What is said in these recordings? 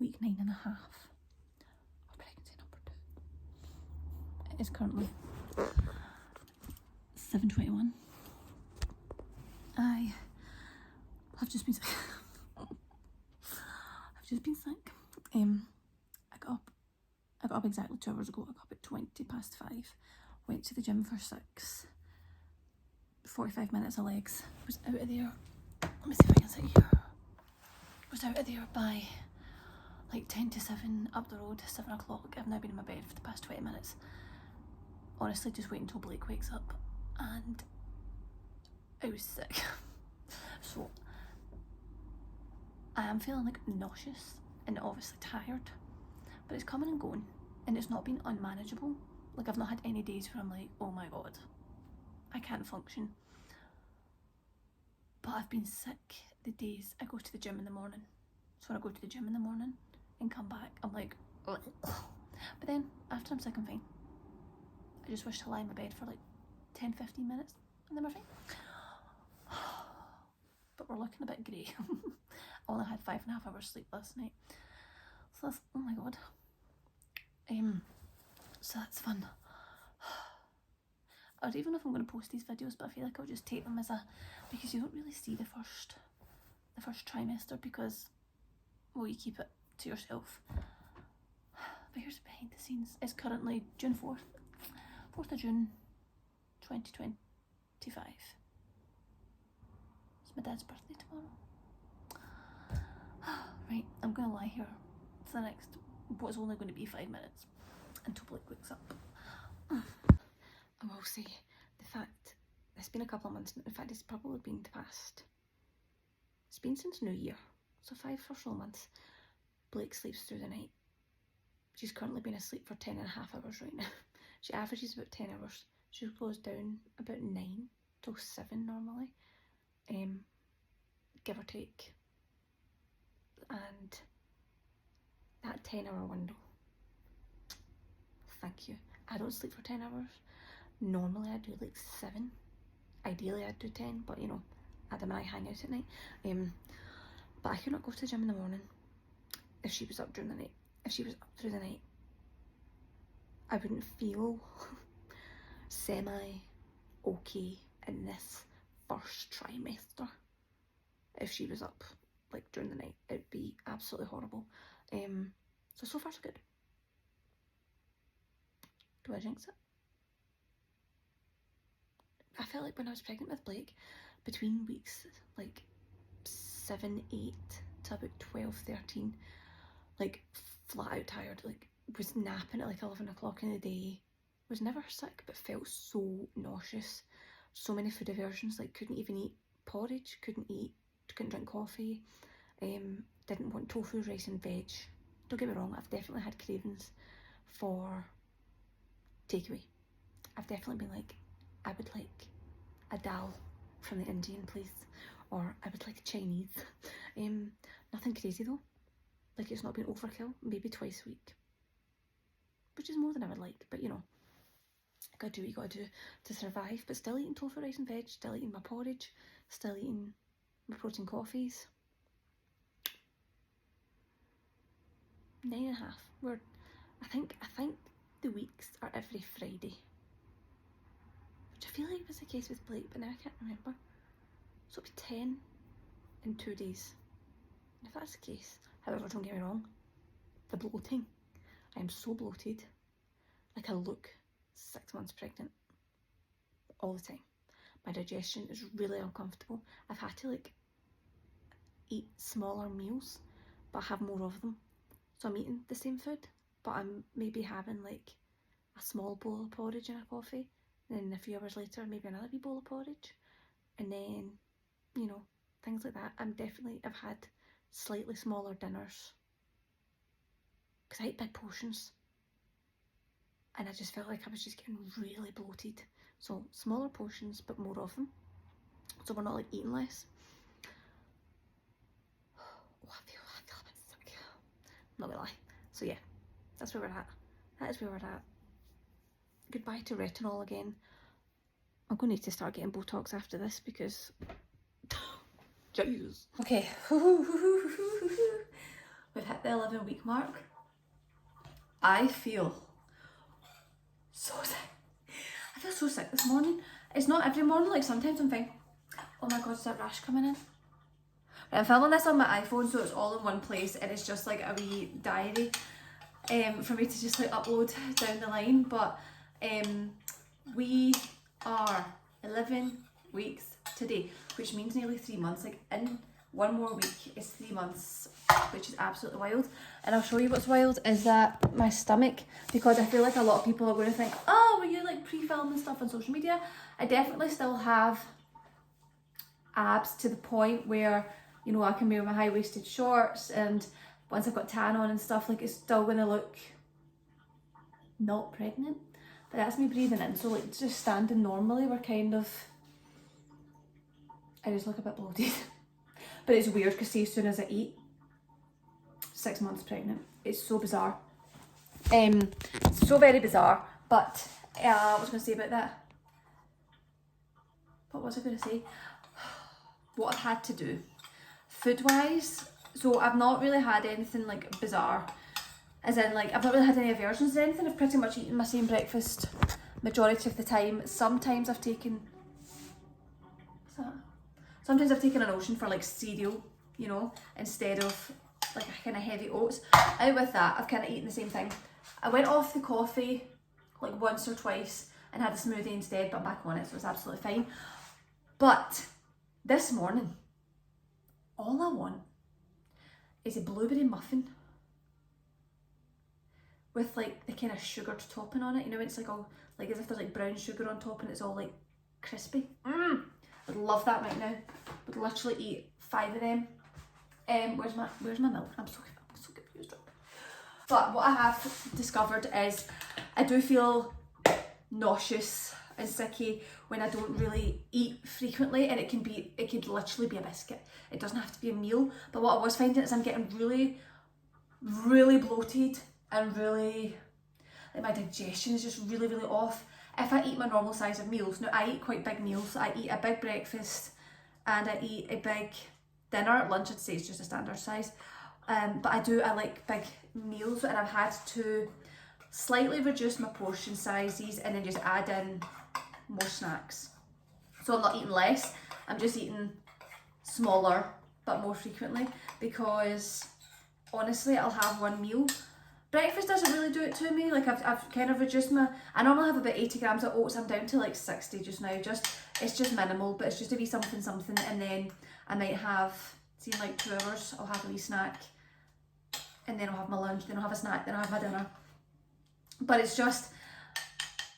week 9.5 of pregnancy number 2. It is currently 7:21. I have just been sick. I've just been sick. I got up exactly 2 hours ago. I got up at 5:20. Went to the gym for 6. 45 minutes of legs. Was out of there. Let me see if I can sit here. Was out of there by like 10 to 7, up the road, 7 o'clock. I've now been in my bed for the past 20 minutes. Honestly, just waiting until Blake wakes up. And I was sick. So I am feeling like nauseous and obviously tired, but it's coming and going, and it's not been unmanageable. Like, I've not had any days where I'm like, oh my god, I can't function. But I've been sick the days I go to the gym in the morning. So when I go to the gym in the morning and come back, I'm like, ugh. But then after I'm sick, I'm fine. I just wish to lie in my bed for like 10-15 minutes and then we're fine. But we're looking a bit grey. I only had 5.5 hours sleep last night. So that's, oh my god. So that's fun. I don't even know if I'm going to post these videos, but I feel like I'll just take them as because you don't really see the first trimester because, well, you keep it to yourself. But here's behind the scenes. It's currently June 4th of June 2025. It's my dad's birthday tomorrow. Right, I'm going to lie here for the next, what's only going to be 5 minutes until Blake wakes up. I will say the fact, it's been a couple of months, in fact it's probably been it's been since New Year, so 5 or so months. Blake sleeps through the night. She's currently been asleep for 10.5 hours right now. She averages about 10 hours. She goes down about 9 till 7 normally, give or take. And that 10-hour window, thank you. I don't sleep for 10 hours. Normally I do like 7. Ideally I'd do 10, but you know, Adam and I hang out at night. But I could not go to the gym in the morning if she was up during the night. If she was up through the night, I wouldn't feel semi-okay in this first trimester. If she was up like during the night, it'd be absolutely horrible. So far so good. Do I jinx it? I felt like when I was pregnant with Blake, between weeks like 7, 8 to about 12, 13, like flat out tired, like was napping at like 11 o'clock in the day, was never sick but felt so nauseous, so many food aversions, like couldn't even eat porridge, couldn't drink coffee, didn't want tofu, rice and veg. Don't get me wrong, I've definitely had cravings for takeaway. I've definitely been like, I would like a dal from the Indian place, or I would like Chinese. Nothing crazy though. Like, it's not been overkill, maybe twice a week, which is more than I would like, but you know, gotta do what you gotta do to survive. But still eating tofu, rice and veg, still eating my porridge, still eating my protein coffees. 9.5. I think the weeks are every Friday, which I feel like was the case with Blake, but now I can't remember. So it'll be 10 in 2 days. And if that's the case, however, don't get me wrong, the bloating, I am so bloated. Like, I look 6 months pregnant all the time. My digestion is really uncomfortable. I've had to like eat smaller meals, but have more of them. So I'm eating the same food, but I'm maybe having like a small bowl of porridge and a coffee, and then a few hours later maybe another wee bowl of porridge, and then, you know, things like that. I've had slightly smaller dinners because I eat big portions, and I just felt like I was just getting really bloated. So smaller portions but more of them, so we're not like eating less. Oh, I feel a bit sick, not gonna lie. So yeah, that's where we're at. That is where we're at. Goodbye to retinol again. I'm going to need to start getting Botox after this because Jesus. Okay. we've hit the 11-week mark. I feel so sick. I feel so sick this morning. It's not every morning, like sometimes I'm thinking, oh my god, is that rash coming in? Right, I'm filming this on my iPhone, so it's all in one place and it's just like a wee diary for me to just like upload down the line. But we are 11 weeks today, which means nearly 3 months. Like in one more week is 3 months, which is absolutely wild. And I'll show you what's wild is that my stomach, because I feel like a lot of people are going to think, oh, were you like pre-filming stuff on social media? I definitely still have abs to the point where, you know, I can wear my high-waisted shorts, and once I've got tan on and stuff, like it's still going to look not pregnant. But that's me breathing in, so like just standing normally, we're kind of, I just look a bit bloated. But it's weird because see, as soon as I eat, 6 months pregnant. It's so bizarre. So very bizarre. But what was I going to say about that? What was I going to say? What I've had to do food wise. So I've not really had anything like bizarre, as in like I've not really had any aversions to anything. I've pretty much eaten my same breakfast majority of the time. Sometimes I've taken, what's that? Sometimes I've taken an ocean for like cereal, you know, instead of like a kind of heavy oats. Out with that, I've kind of eaten the same thing. I went off the coffee like once or twice and had a smoothie instead, but I'm back on it, so it's absolutely fine. But this morning, all I want is a blueberry muffin with like the kind of sugared topping on it. You know, it's like all like as if there's like brown sugar on top and it's all like crispy. I'd love that right now. Would literally eat 5 of them. Where's my milk? I'm so confused. But what I have discovered is I do feel nauseous and sicky when I don't really eat frequently, and it could literally be a biscuit. It doesn't have to be a meal. But what I was finding is I'm getting really, really bloated and really, like my digestion is just really, really off. If I eat my normal size of meals, now I eat quite big meals. I eat a big breakfast and I eat a big dinner. Lunch I'd say is just a standard size. But I like big meals, and I've had to slightly reduce my portion sizes and then just add in more snacks. So I'm not eating less, I'm just eating smaller but more frequently, because honestly I'll have one meal. Breakfast doesn't really do it to me. Like I've kind of reduced I normally have about 80 grams of oats. I'm down to like 60 just now. It's just minimal, but it's just to be something, and then I might have, see in like 2 hours, I'll have a wee snack, and then I'll have my lunch, then I'll have a snack, then I'll have my dinner. But it's just,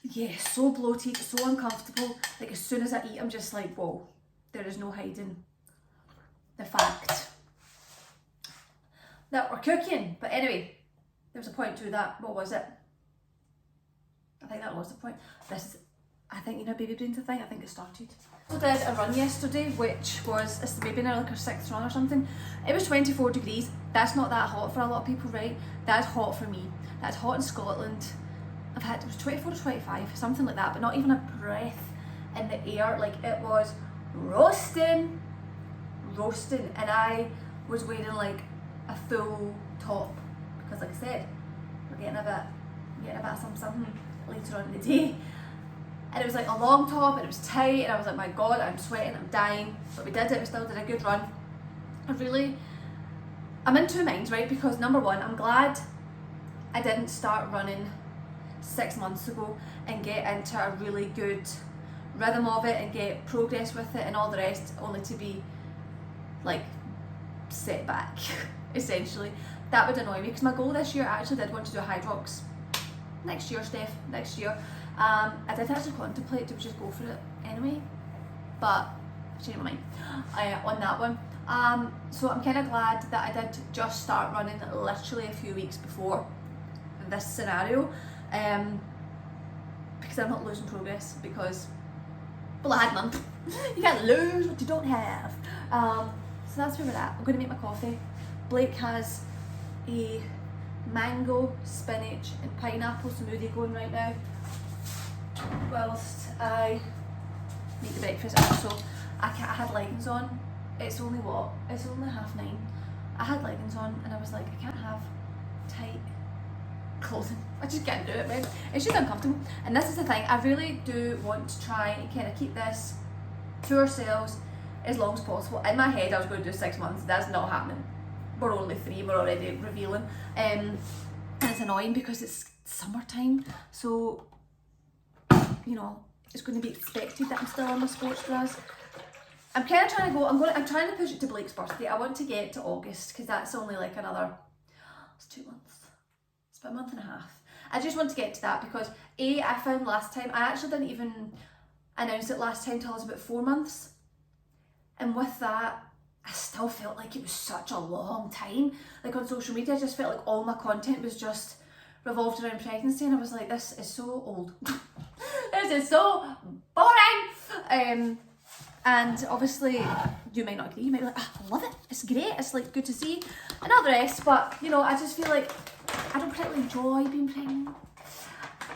yeah, so bloated, so uncomfortable. Like as soon as I eat, I'm just like, whoa, there is no hiding the fact that we're cooking. But anyway, there was a point to that. What was it? I think that was the point. I think, you know, baby brains, I think it started. So I did a run yesterday, which was, it's maybe now like our 6th run or something. It was 24 degrees. That's not that hot for a lot of people, right? That's hot for me. That's hot in Scotland. It was 24 to 25, something like that, but not even a breath in the air. Like it was roasting, and I was wearing like a full top, because like I said, we're getting a bit of something later on in the day. And it was like a long top and it was tight, and I was like, my god, I'm sweating, I'm dying. But we did it, we still did a good run. I'm in two minds, right? Because number one, I'm glad I didn't start running 6 months ago and get into a really good rhythm of it and get progress with it and all the rest, only to be like set back essentially. That would annoy me, because my goal this year, I actually did want to do a Hydrox next year, Steph, next year. I did actually contemplate to just go for it anyway, but I changed my mind on that one. So I'm kind of glad that I did just start running literally a few weeks before this scenario, because I'm not losing progress, because, well, I had none. You can't lose what you don't have. So that's where we're at. I'm going to make my coffee. Blake has a mango, spinach and pineapple smoothie going right now, whilst I make the breakfast. Also, I had leggings on. It's only 9:30. I had leggings on and I was like, I can't have tight clothing. I just can't do it, right? It's just uncomfortable. And this is the thing, I really do want to try and kind of keep this to ourselves as long as possible. In my head I was going to do 6 months. That's not happening. We're only 3, we're already revealing. And it's annoying because it's summertime, so you know it's going to be expected that I'm still in my sports bras. I'm kind of trying to go, I'm trying to push it to Blake's birthday. I want to get to August because that's only like another, it's 2 months. It's about a month and a half. I just want to get to that because I found last time, I actually didn't even announce it last time till I was about 4 months. And with that, I still felt like it was such a long time. Like on social media, I just felt like all my content was just revolved around pregnancy and I was like, this is so old. This is so boring. And obviously, you might not agree, you might be like, oh, I love it, it's great, it's like good to see, and all the rest, but you know, I just feel like I don't particularly enjoy being pregnant.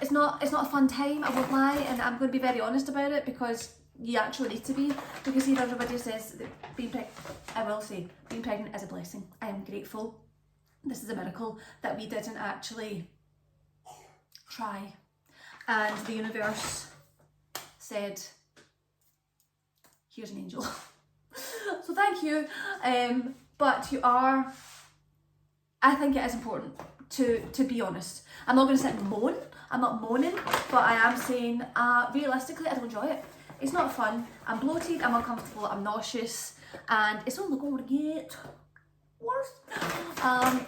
It's not a fun time, I won't lie, and I'm going to be very honest about it because you actually need to be, because even everybody says that being pregnant, I will say, being pregnant is a blessing. I am grateful. This is a miracle that we didn't actually try, and the universe said, here's an angel. So thank you. But you are, I think it is important to be honest. I'm not going to sit and moan. I'm not moaning, but I am saying realistically I don't enjoy it. It's not fun. I'm bloated, I'm uncomfortable, I'm nauseous, and it's only going to get worse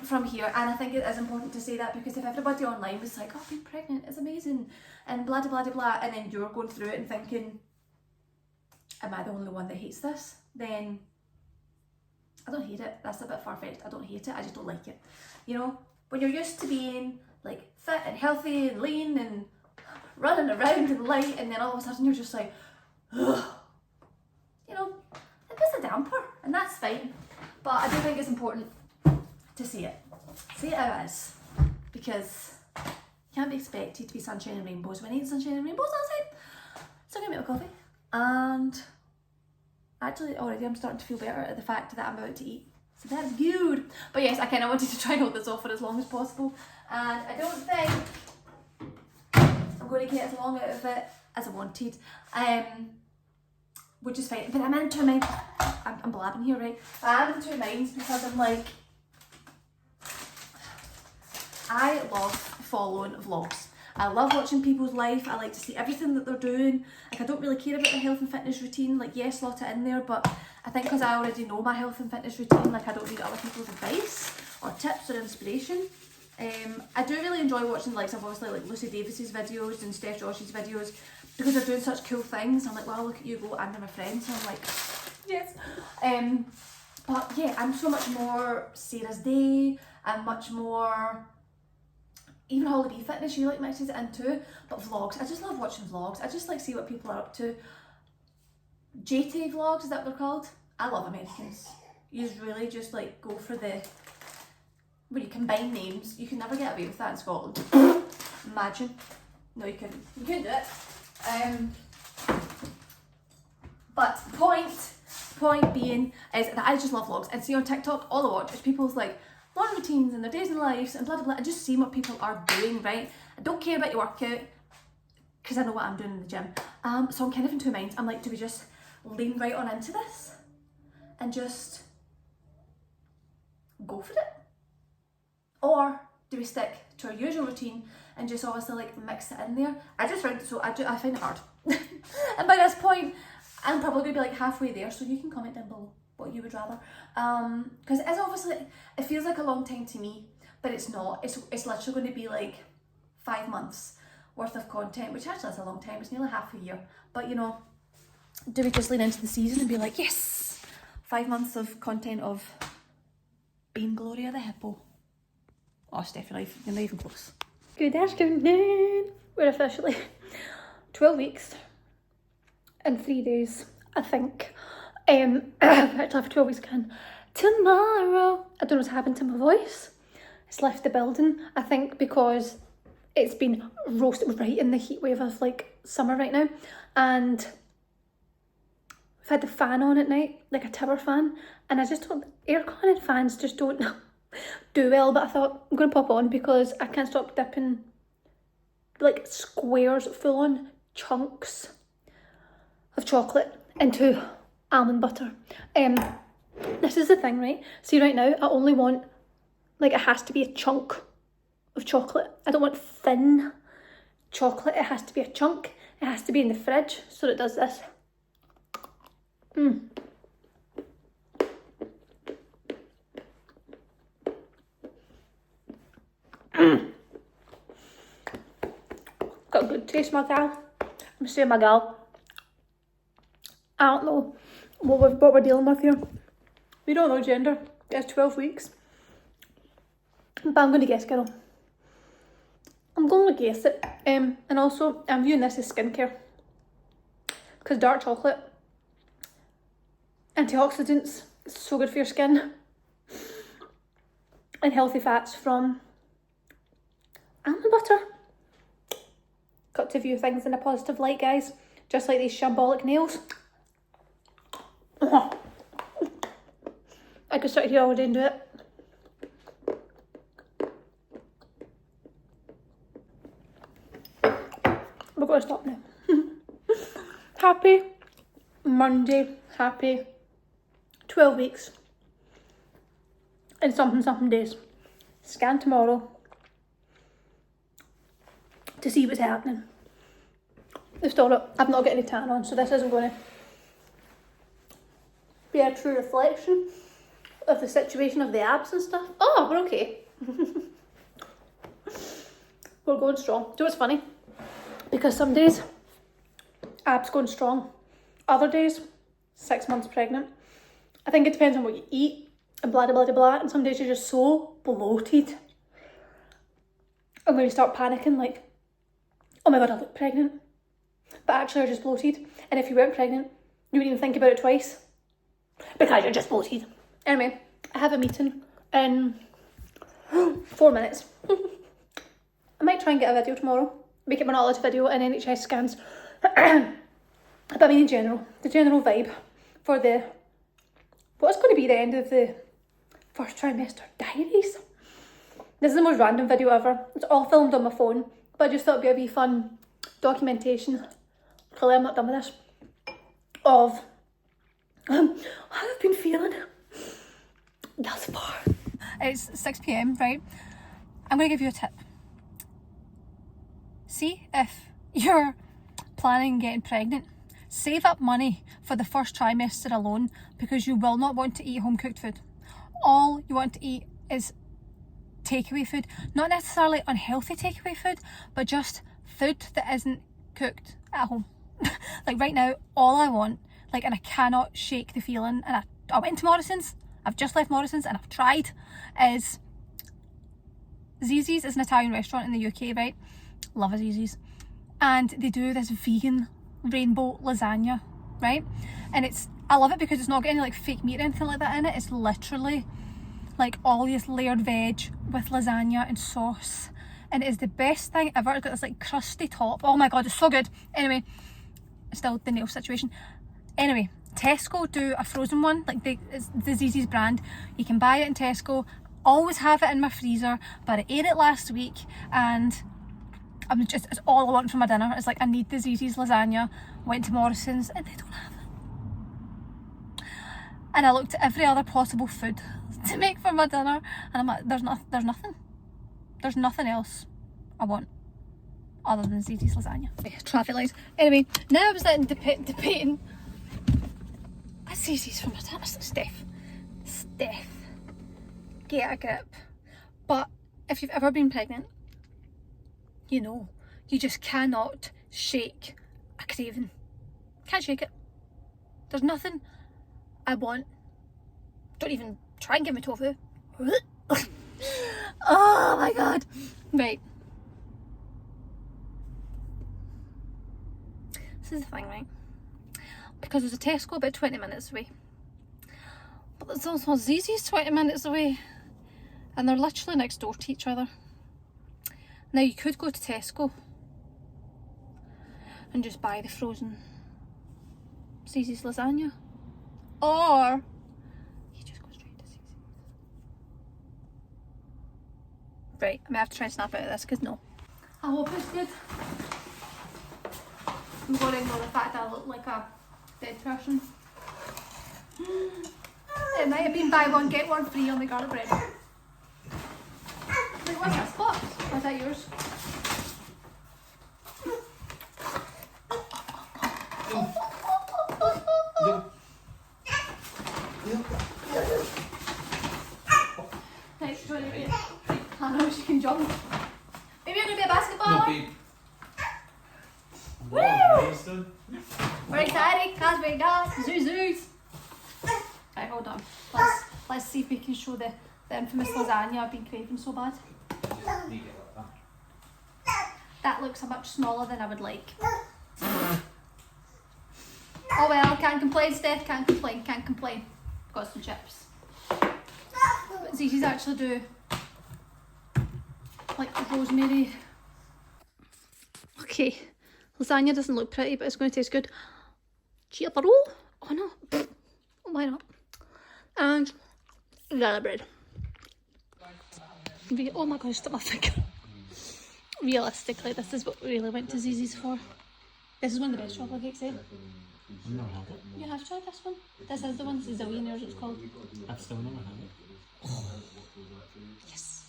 from here. And I think it is important to say that because if everybody online was like, oh, being pregnant is amazing and blah blah blah blah, and then you're going through it and thinking, am I the only one that hates this? Then I don't hate it. That's a bit far-fetched. I don't hate it, I just don't like it. You know, when you're used to being like fit and healthy and lean and running around and light, and then all of a sudden you're just like, ugh. You know, it puts a damper, and that's fine. But I do think it's important to see it. See it how it is. Because you can't be expected to be sunshine and rainbows when I eat sunshine and rainbows outside. So I'm gonna make my coffee. And actually already I'm starting to feel better at the fact that I'm about to eat. So that's good. But yes, I kind of wanted to try and hold this off for as long as possible. And I don't think I'm going to get as long out of it as I wanted. Which is fine. But I'm in two minds. I'm blabbing here, right? But I'm in two minds because I'm like, I love following vlogs. I love watching people's life. I like to see everything that they're doing. Like, I don't really care about their health and fitness routine. Like, yes, slot it in there, but I think because I already know my health and fitness routine, like I don't need other people's advice or tips or inspiration. I do really enjoy watching the likes of obviously like Lucy Davis's videos and Steph Josh's videos because they're doing such cool things. I'm like, wow, look at you go, and they're my friends. So I'm like, yes. But yeah, I'm so much more Sarah's Day. I'm much more even Holly B Fitness, you like mixes it into, but vlogs. I just love watching vlogs. I just like see what people are up to. JT vlogs, is that what they're called? I love Americans. You just really just like go for the, when you combine names, you can never get away with that in Scotland. Imagine. No, you couldn't. You couldn't do it. But point being is that I just love vlogs. And see on TikTok, all I watch is people's like morning routines and their days and lives and blah blah blah. I just see what people are doing, right? I don't care about your workout because I know what I'm doing in the gym. So I'm kind of in two minds. I'm like, do we just lean right on into this and just go for it? Or do we stick to our usual routine and just obviously like mix it in there? I just find it so, I find it hard. And by this point, I'm probably gonna be like halfway there, so you can comment down below what you would rather. Because it is obviously, it feels like a long time to me, but it's not. It's literally going to be like 5 months worth of content, which actually is a long time. It's nearly half a year. But you know, do we just lean into the season and be like, yes, 5 months of content of being Gloria the Hippo? Oh, Steph, you're not even close. Good afternoon. We're officially 12 weeks and 3 days, I think. Actually have 12 weeks again tomorrow. I don't know what's happened to my voice. It's left the building, I think, because it's been roasted right in the heat wave of like summer right now, and we've had the fan on at night, like a tower fan, and I just thought aircon and fans just don't do well, but I thought I'm going to pop on because I can't stop dipping like squares, full on chunks of chocolate into almond butter. This is the thing, right? See, right now I only want, like, it has to be a chunk of chocolate. I don't want thin chocolate, it has to be a chunk. It has to be in the fridge, so it does this. Got a good taste, my gal. I'm saying my gal. I don't know what we're dealing with here. We don't know gender. It's 12 weeks. But I'm going to guess, girl. I'm going to guess it. And also, I'm viewing this as skincare. Because dark chocolate, antioxidants, it's so good for your skin. And healthy fats from almond butter. Got to view things in a positive light, guys. Just like these shambolic nails. Oh. I could sit here all day and do it. We're going to stop now. Happy Monday, happy 12 weeks and something days. Scan tomorrow to see what's happening. I've not got any tan on, so this isn't going to be a true reflection of the situation of the abs and stuff. Oh, we're okay. We're going strong. Do you know what's funny? Because some days, abs going strong. Other days, 6 months pregnant. I think it depends on what you eat and blah, blah, blah, blah. And some days you're just so bloated. And when you start panicking, like, oh my God, I look pregnant. But actually you're just bloated. And if you weren't pregnant, you wouldn't even think about it twice. Because you're just bloated. Anyway, I have a meeting in 4 minutes. I might try and get a video tomorrow. Make it my knowledge video and NHS scans. But I mean in general, the general vibe for what's going to be the end of the first trimester diaries. This is the most random video ever. It's all filmed on my phone, but I just thought it'd be a wee fun documentation. Clearly I'm not done with this. Of how I've been feeling thus far. It's 6 PM, right? I'm going to give you a tip. See if you're planning on getting pregnant. Save up money for the first trimester alone because you will not want to eat home cooked food. All you want to eat is takeaway food. Not necessarily unhealthy takeaway food, but just food that isn't cooked at home. Like right now, all I want, like, and I cannot shake the feeling, and I went to Morrison's, I've just left Morrison's and I've tried, is Zizzi's is an Italian restaurant in the UK, right? Love a Zizzi's. And they do this vegan rainbow lasagna, right? And I love it because it's not got any like fake meat or anything like that in it. It's literally like all this layered veg with lasagna and sauce. And it is the best thing ever. It's got this like crusty top. Oh my God, it's so good. Anyway, still the nail situation. Anyway, Tesco do a frozen one, like it's the Zizzi's brand. You can buy it in Tesco. Always have it in my freezer, but I ate it last week and it's all I want for my dinner. It's like, I need the Zizzi's lasagna. Went to Morrison's and they don't have it. And I looked at every other possible food to make for my dinner and I'm like, there's nothing. There's nothing else I want other than Zizzi's lasagna. Yeah, traffic lights. Anyway, now I was sitting debating a Zizzi's for my dinner. Steph, get a grip. But if you've ever been pregnant, you know, you just cannot shake a craving. Can't shake it. There's nothing I want. Don't even try and give me tofu. Oh my God. Right. This is the thing, right? Because there's a Tesco about 20 minutes away. But there's also Zizzi's 20 minutes away. And they're literally next door to each other. Now you could go to Tesco and just buy the frozen Stacey's lasagna, or you just go straight to Stacey's. Right, I may have to try and snap out of this because no. I hope it's good. I'm going to ignore the fact that I look like a dead person. It might have been buy one get one free on the garlic bread. Wait, what's that spot? Was that yours? Next one, I know she can jump. Maybe you're going to be a basketballer? Woo! We're excited because we got Zuzus. Right, hold on. Let's see if we can show the infamous lasagna I've been craving so bad. That looks a much smaller than I would like. Oh well, can't complain, Steph, can't complain. Got some chips. But see, she's actually do like rosemary. Okay, lasagna doesn't look pretty, but it's going to taste good. Cheers, oh no, why not? And garlic bread. Oh my gosh, stop my finger. Realistically, this is what we really went to Zizi's for. This is one of the best chocolate cakes, eh? I've never had it. You have tried this one? This is the one, Zillionaires it's called. I've still never had it. Yes.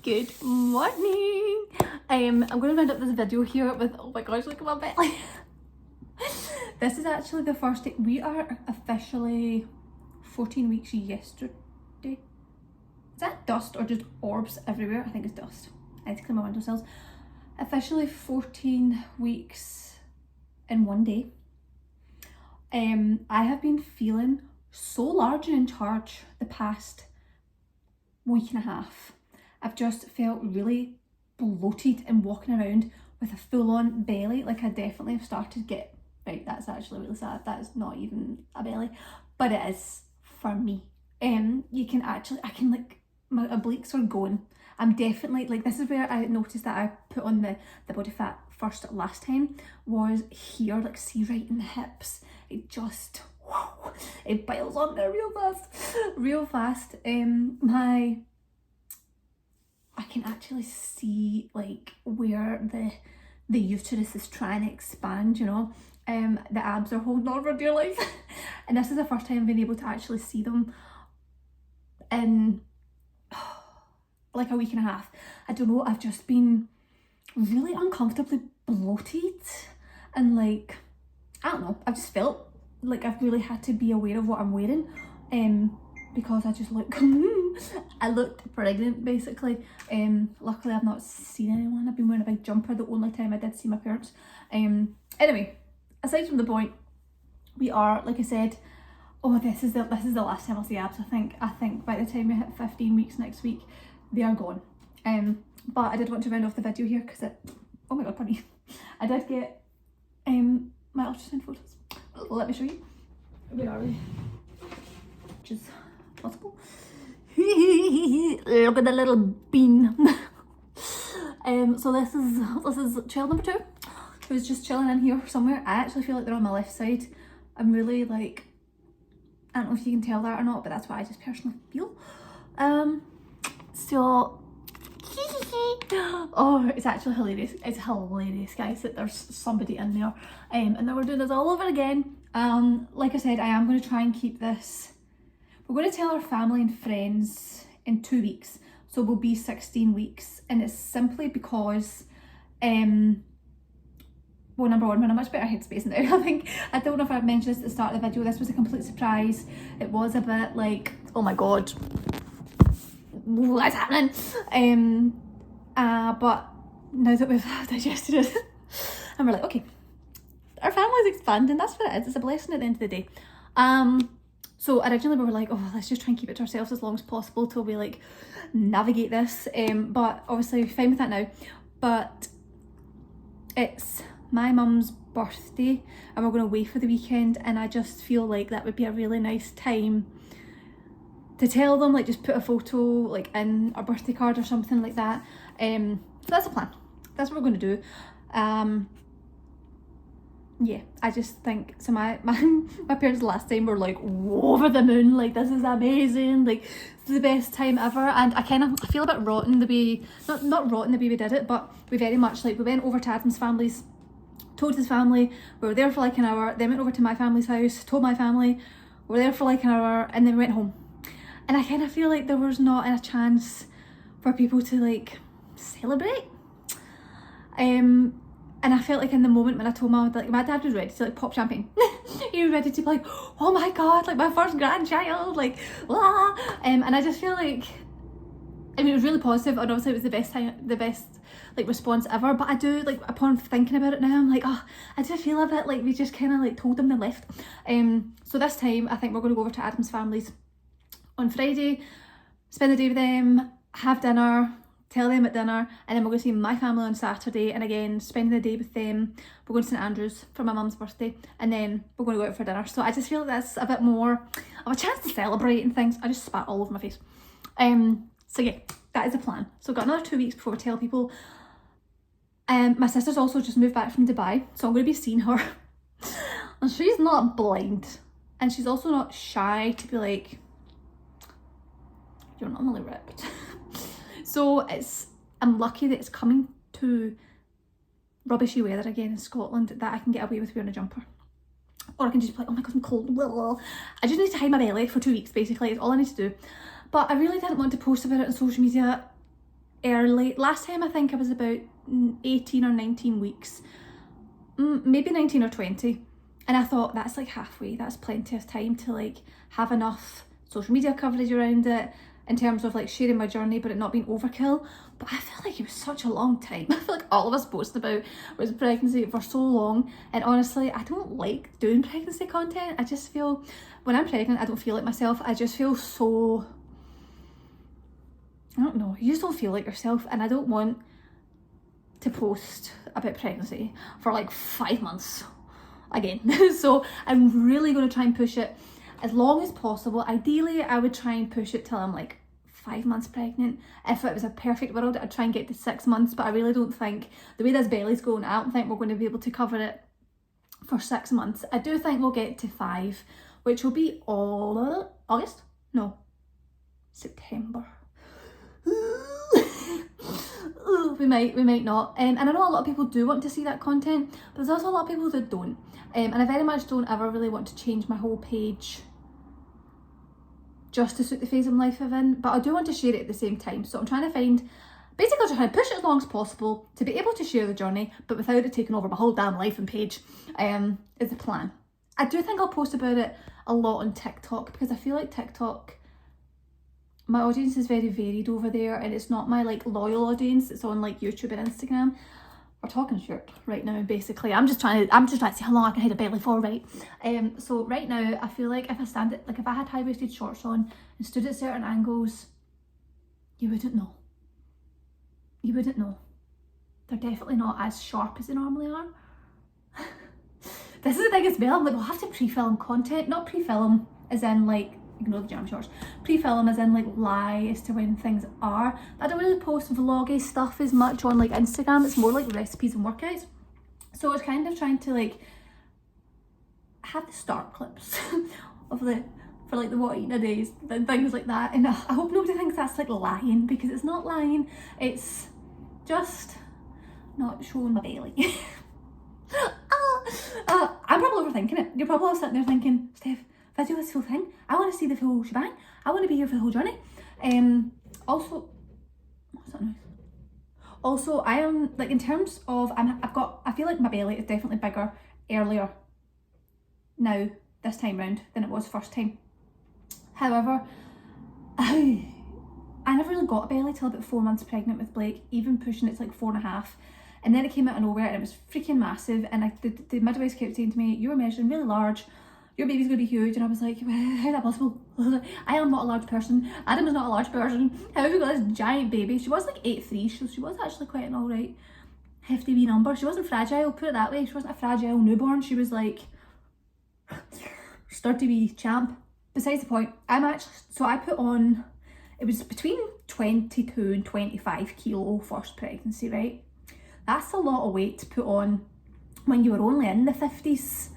Good morning. I'm going to round up this video here with, oh my gosh, look at my belly. This is actually the first day. We are officially 14 weeks yesterday. Is that dust or just orbs everywhere? I think it's dust. I had to clean my windowsills. Officially 14 weeks in one day. I have been feeling so large and in charge the past week and a half. I've just felt really bloated and walking around with a full-on belly. Like I definitely have started to get, right, that's actually really sad. That is not even a belly, but it is for me. You can actually, I can like, my obliques are going. I'm definitely, like, this is where I noticed that I put on the body fat first last time, was here, like, see right in the hips. It just, whoa, it piles on there real fast. I can actually see, like, where the uterus is trying to expand, you know. The abs are holding on for dear life. And this is the first time I've been able to actually see them in like a week and a half. I don't know, I've just been really uncomfortably bloated and like, I don't know, I've just felt like I've really had to be aware of what I'm wearing because I just look, I looked pregnant basically. Luckily I've not seen anyone. I've been wearing a big jumper the only time I did see my parents. Anyway, aside from the point, we are, like I said, oh, this is the last time I'll see abs. I think by the time we hit 15 weeks next week, they are gone. But I did want to round off the video here because it, oh my god, pardon me. I did get my ultrasound photos. Let me show you. Where are we? Which is possible. Look at the little bean. So this is child number 2, who's just chilling in here somewhere. I actually feel like they're on my left side. I'm really like, I don't know if you can tell that or not, but that's what I just personally feel. So, oh, it's actually hilarious. It's hilarious, guys, that there's somebody in there. And then we're doing this all over again. Like I said, I am going to try and keep this. We're going to tell our family and friends in 2 weeks. So we'll be 16 weeks. And it's simply because, well, number one, we're in a much better headspace now. I think, I don't know if I mentioned this at the start of the video, this was a complete surprise. It was a bit like, oh my god, what's happening? But now that we've digested it, and we're like, okay, our family's expanding, that's what it is, it's a blessing at the end of the day. So originally we were like, oh, let's just try and keep it to ourselves as long as possible till we like navigate this. But obviously we're fine with that now. But it's my mum's birthday and we're going away for the weekend, and I just feel like that would be a really nice time to tell them, like just put a photo like in our birthday card or something like that. So that's the plan. That's what we're going to do. yeah, I just think, so my parents last time were like over the moon, like this is amazing, like it's the best time ever. And I feel a bit rotten the way, not rotten the way we did it, but we very much like, we went over to Adam's family's, told his family, we were there for like an hour, then went over to my family's house, told my family, we were there for like an hour, and then we went home. And I kind of feel like there was not a chance for people to like celebrate. And I felt like in the moment when I told my dad was ready to like pop champagne. He was ready to be like, oh my god, like my first grandchild, like blah. And I just feel like, I mean, it was really positive, and obviously it was the best like response ever. But I do, like, upon thinking about it now, I'm like, oh, I do feel a bit like we just kind of like told them they left. So this time I think we're going to go over to Adam's family's on Friday, spend the day with them, have dinner, tell them at dinner, and then we're going to see my family on Saturday, and again spending the day with them. We're going to St Andrews for my mum's birthday, and then we're going to go out for dinner. So I just feel like that's a bit more of a chance to celebrate and things. I just spat all over my face. So yeah, that is the plan. So I've got another 2 weeks before we tell people. My sister's also just moved back from Dubai, so I'm going to be seeing her. And she's not blind, and she's also not shy to be like, you're normally ripped. So I'm lucky that it's coming to rubbishy weather again in Scotland, that I can get away with wearing a jumper. Or I can just be like, oh my god, I'm cold. I just need to hide my belly for 2 weeks, basically, is all I need to do. But I really didn't want to post about it on social media early. Last time I think I was about 18 or 19 weeks, maybe 19 or 20. And I thought, that's like halfway, that's plenty of time to like have enough social media coverage around it, in terms of like sharing my journey, but it not being overkill. But I feel like it was such a long time. I feel like all of us posted about was pregnancy for so long, and honestly I don't like doing pregnancy content. I just feel, when I'm pregnant I don't feel like myself. I just feel so, I don't know, you just don't feel like yourself, and I don't want to post about pregnancy for like 5 months again. So I'm really going to try and push it as long as possible. Ideally I would try and push it till I'm like 5 months pregnant. If it was a perfect world, I'd try and get to 6 months, but I really don't think, the way this belly's going, I don't think we're going to be able to cover it for 6 months. I do think we'll get to 5, which will be all August? No, September. We might not. And I know a lot of people do want to see that content, but there's also a lot of people that don't. And I very much don't ever really want to change my whole page just to suit the phase of life I'm in, but I do want to share it at the same time. So I'm trying to find, basically just trying to push it as long as possible to be able to share the journey, but without it taking over my whole damn life and page, is the plan. I do think I'll post about it a lot on TikTok, because I feel like TikTok, my audience is very varied over there, and it's not my like loyal audience. It's on like YouTube and Instagram. We're talking short right now, basically. I'm just trying to see how long I can hide a belly for, right? So right now I feel like if I had high-waisted shorts on and stood at certain angles, you wouldn't know. You wouldn't know. They're definitely not as sharp as they normally are. This is the thing as well, I'm like, we'll have to pre-film content, not pre-film as in like, ignore the jam shorts, pre-film as in like lie as to when things are. I don't really post vloggy stuff as much on like Instagram. It's more like recipes and workouts. So I was kind of trying to like have the start clips of the, for like the what I eat in a day and things like that. And I hope nobody thinks that's like lying, because it's not lying. It's just not showing my belly. I'm probably overthinking it. You're probably sitting there thinking, Steph, if I do this whole thing, I want to see the full shebang. I want to be here for the whole journey. Also, what's that noise? Also, I am like, in terms of, I feel like my belly is definitely bigger earlier now this time round than it was first time. However, I never really got a belly till about 4 months pregnant with Blake, even pushing it to like 4.5. And then it came out of nowhere and it was freaking massive. And the midwives kept saying to me, you were measuring really large, your baby's going to be huge. And I was like, well, how's that possible? I am not a large person. Adam is not a large person. How have we got this giant baby? She was like 8'3", so she was actually quite an alright hefty wee number. She wasn't fragile, put it that way. She wasn't a fragile newborn. She was like sturdy wee champ. Besides the point, I put on, it was between 22 and 25 kilo first pregnancy, right? That's a lot of weight to put on when you were only in the 50s.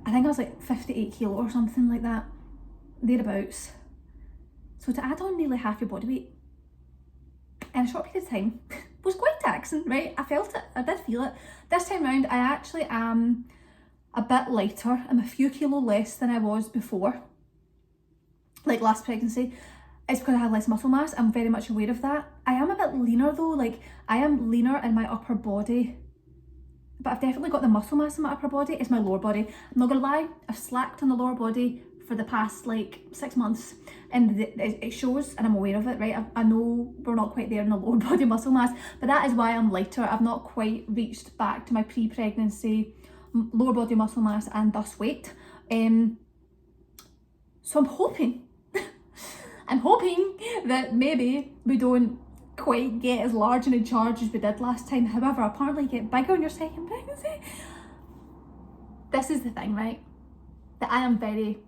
I think I was like 58 kilo or something like that, thereabouts. So to add on nearly half your body weight in a short period of time was quite taxing, right? I felt it, I did feel it. This time round, I actually am a bit lighter. I'm a few kilo less than I was before, like last pregnancy. It's because I had less muscle mass. I'm very much aware of that. I am a bit leaner though, like I am leaner in my upper body, but I've definitely got the muscle mass in my upper body. It's my lower body. I'm not gonna lie, I've slacked on the lower body for the past like 6 months, and it shows, and I'm aware of it, right? I know we're not quite there in the lower body muscle mass, but that is why I'm lighter. I've not quite reached back to my pre-pregnancy lower body muscle mass and thus weight. So I'm hoping that maybe we don't quite get as large and in charge as we did last time. However, apparently you get bigger on your second pregnancy. This is the thing, right, that I am very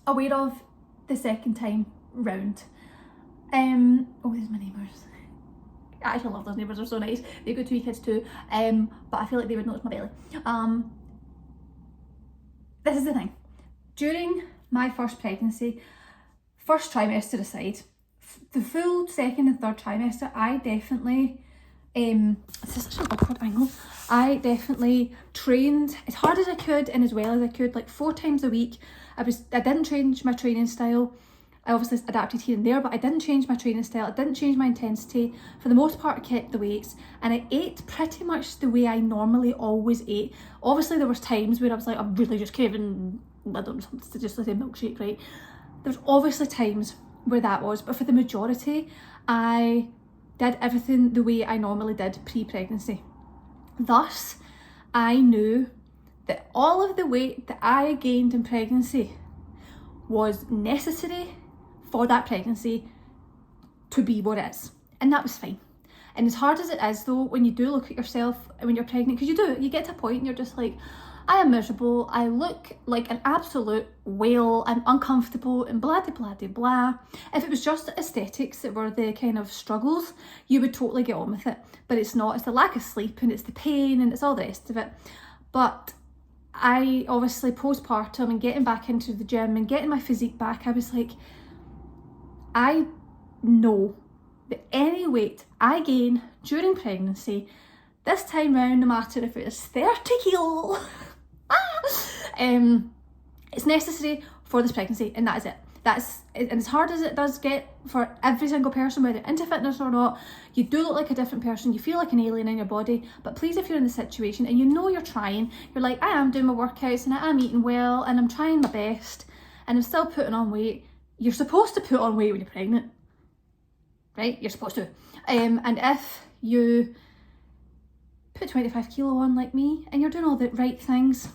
aware of the second time round. Oh, there's my neighbours. I actually love those neighbours, they're so nice. They've got 2 kids too, but I feel like they would notice my belly. This is the thing. During my first pregnancy, first trimester aside, the full second and third trimester, I definitely, this is such an awkward angle, I definitely trained as hard as I could and as well as I could, like 4 times a week. I didn't change my training style. I obviously adapted here and there, but I didn't change my training style. I didn't change my intensity. For the most part, I kept the weights, and I ate pretty much the way I normally always ate. Obviously, there was times where I was like, I'm really just craving, I don't know, something, just like a milkshake, right? There's obviously times where that was, but for the majority, I did everything the way I normally did pre-pregnancy. Thus, I knew that all of the weight that I gained in pregnancy was necessary for that pregnancy to be what it is, and that was fine. And as hard as it is though, when you do look at yourself when you're pregnant, because you get to a point and you're just like, I am miserable, I look like an absolute whale, I'm uncomfortable and blah de blah de blah. If it was just aesthetics that were the kind of struggles, you would totally get on with it, but it's not. It's the lack of sleep and it's the pain and it's all the rest of it. But I obviously postpartum and getting back into the gym and getting my physique back, I was like, I know that any weight I gain during pregnancy, this time round, no matter if it's 30 kilo, it's necessary for this pregnancy, and that is it. And as hard as it does get for every single person, whether into fitness or not, you do look like a different person, you feel like an alien in your body. But please, if you're in the situation and you know you're trying, you're like, I am doing my workouts and I am eating well and I'm trying my best and I'm still putting on weight. You're supposed to put on weight when you're pregnant, right? You're supposed to. And if you put 25 kilo on like me and you're doing all the right things,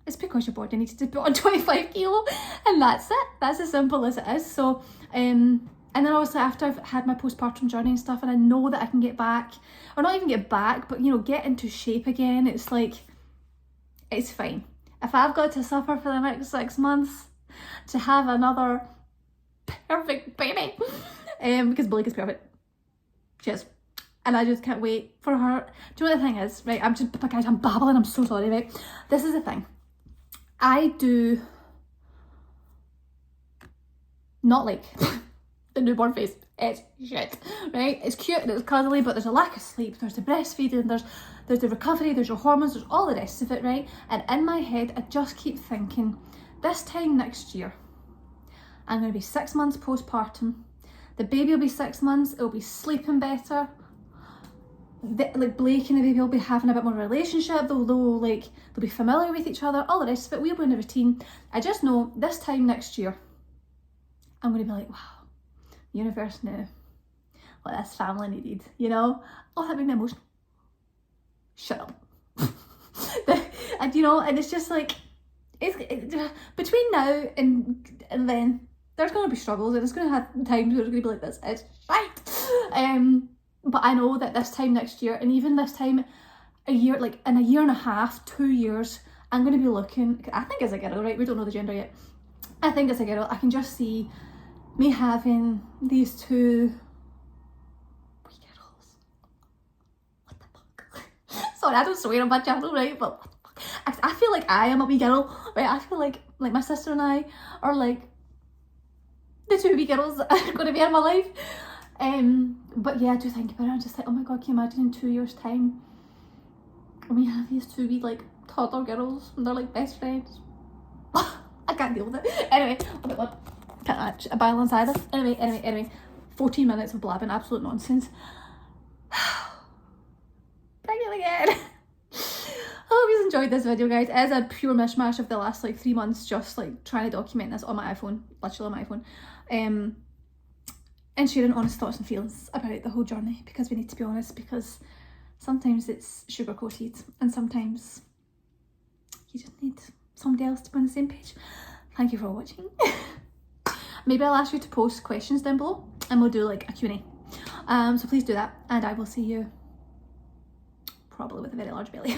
it's because your body needs to put on 25 kilo, and that's it. That's as simple as it is. So, and then obviously after I've had my postpartum journey and stuff, and I know that I can get back, or not even get back, but you know, get into shape again, it's like, it's fine. If I've got to suffer for the next 6 months to have another perfect baby, because Blake is perfect. She is. And I just can't wait for her. Do you know what the thing is, right? Guys, I'm babbling, I'm so sorry, right? This is the thing. I do not like the newborn phase. It's shit, right? It's cute and it's cuddly, but there's a lack of sleep, there's the breastfeeding, there's the recovery, there's your hormones, there's all the rest of it, right? And in my head, I just keep thinking, this time next year, I'm going to be 6 months postpartum. The baby will be 6 months, it'll be sleeping better. Like Blake and the baby will be having a bit more relationship, they'll be familiar with each other, all the rest of it, we'll be in a routine. I just know this time next year, I'm going to be like, wow, universe knew what this family needed, you know? Oh, that made me emotional. Shut up. And you know, and it's just like, between now and then, there's going to be struggles, and it's going to have times where it's going to be like this, it's shite. But I know that this time next year, and even this time a year, like in a year and a half, 2 years, I'm going to be looking, I think as a girl, right? We don't know the gender yet. I think as a girl, I can just see me having these 2 wee girls. What the fuck? Sorry, I don't swear on my channel, right? But I feel like I am a wee girl, right? I feel like my sister and I are like the two wee girls that are going to be in my life. But yeah, I do think about it. I'm just like, oh my god, can you imagine in 2 years' time we have these two wee like toddler girls and they're like best friends? I can't deal with it. Anyway, oh my god, can't match a balance either. Anyway, 14 minutes of blabbing absolute nonsense. Pregnant again. I hope you enjoyed this video, guys. It is a pure mishmash of the last like 3 months, just like trying to document this on my iPhone, literally on my iPhone, and sharing honest thoughts and feelings about the whole journey, because we need to be honest, because sometimes it's sugar coated and sometimes you just need somebody else to be on the same page. Thank you for watching. Maybe I'll ask you to post questions down below and we'll do like a Q&A. So please do that, and I will see you probably with a very large belly.